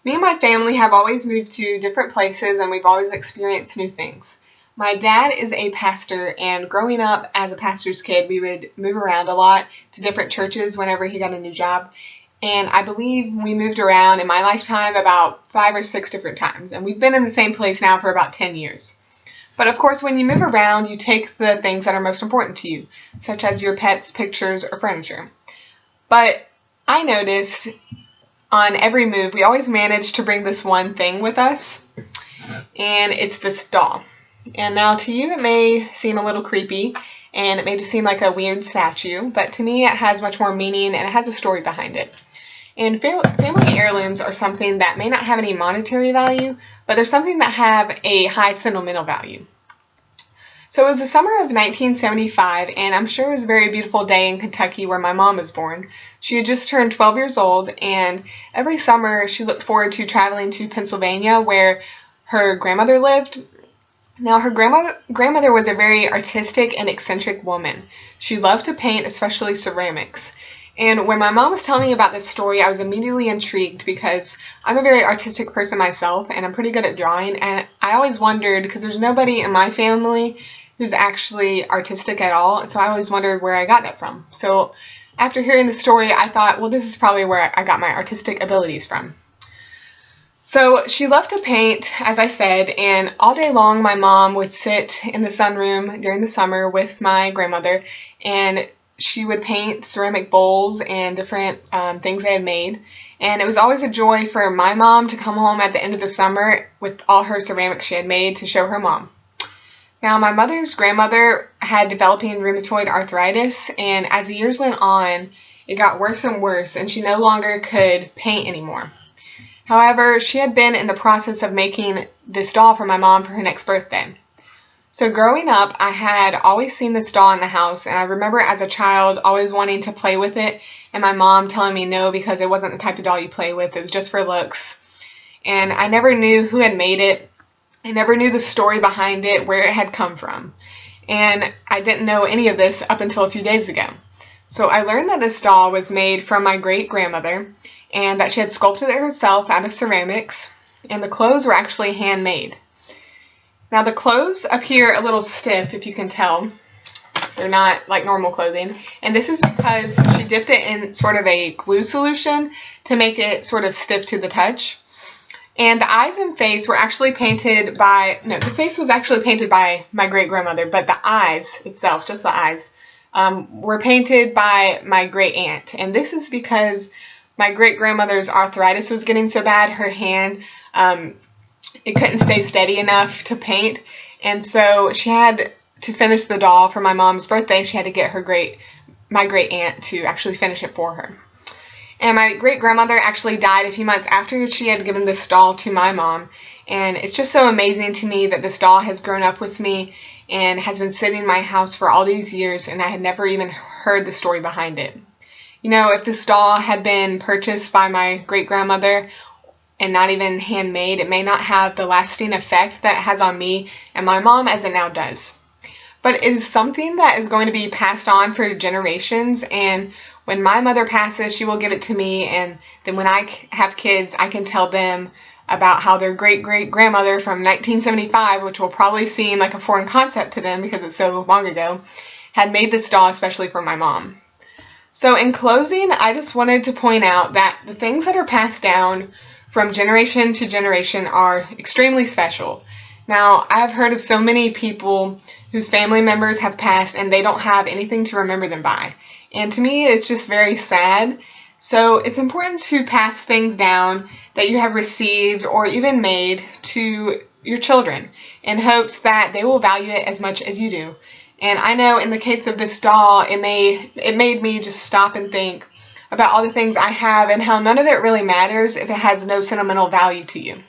Me and my family have always moved to different places and we've always experienced new things. My dad is a pastor, and growing up as a pastor's kid, we would move around a lot to different churches whenever he got a new job. And I believe we moved around in my lifetime about 5 or 6 different times. And we've been in the same place now for about 10 years. But of course, when you move around, you take the things that are most important to you, such as your pets, pictures, or furniture. But I noticed on every move, we always manage to bring this one thing with us, and it's this doll. And now to you, it may seem a little creepy, and it may just seem like a weird statue, but to me, it has much more meaning, and it has a story behind it. And family heirlooms are something that may not have any monetary value, but they're something that have a high sentimental value. So it was the summer of 1975, and I'm sure it was a very beautiful day in Kentucky where my mom was born. She had just turned 12 years old, and every summer she looked forward to traveling to Pennsylvania where her grandmother lived. Now, her grandmother was a very artistic and eccentric woman. She loved to paint, especially ceramics. And when my mom was telling me about this story, I was immediately intrigued because I'm a very artistic person myself, and I'm pretty good at drawing, and I always wondered, because there's nobody in my family who's actually artistic at all, so I always wondered where I got that from. So after hearing the story, I thought, well, this is probably where I got my artistic abilities from. So she loved to paint, as I said, and all day long my mom would sit in the sunroom during the summer with my grandmother, and she would paint ceramic bowls and different things they had made. And it was always a joy for my mom to come home at the end of the summer with all her ceramics she had made to show her mom. Now, my mother's grandmother had developing rheumatoid arthritis, and as the years went on, it got worse and worse, and she no longer could paint anymore. However, she had been in the process of making this doll for my mom for her next birthday. So growing up, I had always seen this doll in the house, and I remember as a child always wanting to play with it, and my mom telling me no because it wasn't the type of doll you play with, it was just for looks. And I never knew who had made it. I never knew the story behind it, where it had come from. And I didn't know any of this up until a few days ago. So I learned that this doll was made from my great-grandmother, and that she had sculpted it herself out of ceramics, and the clothes were actually handmade. Now the clothes appear a little stiff, if you can tell. They're not like normal clothing. And this is because she dipped it in sort of a glue solution to make it sort of stiff to the touch. And the eyes and face were actually painted by, no, the face was actually painted by my great-grandmother, but the eyes itself, just the eyes, were painted by my great-aunt. And this is because my great-grandmother's arthritis was getting so bad, her hand, it couldn't stay steady enough to paint. And so she had to finish the doll for my mom's birthday. She had to get my great-aunt to actually finish it for her. And my great-grandmother actually died a few months after she had given this doll to my mom. And it's just so amazing to me that this doll has grown up with me and has been sitting in my house for all these years, and I had never even heard the story behind it. You know, if this doll had been purchased by my great-grandmother and not even handmade, it may not have the lasting effect that it has on me and my mom as it now does. But it is something that is going to be passed on for generations, and when my mother passes, she will give it to me, and then when I have kids, I can tell them about how their great-great-grandmother from 1975, which will probably seem like a foreign concept to them because it's so long ago, had made this doll especially for my mom. So in closing, I just wanted to point out that the things that are passed down from generation to generation are extremely special. Now, I've heard of so many people whose family members have passed and they don't have anything to remember them by. And to me, it's just very sad. So it's important to pass things down that you have received or even made to your children in hopes that they will value it as much as you do. And I know in the case of this doll, it made me just stop and think about all the things I have and how none of it really matters if it has no sentimental value to you.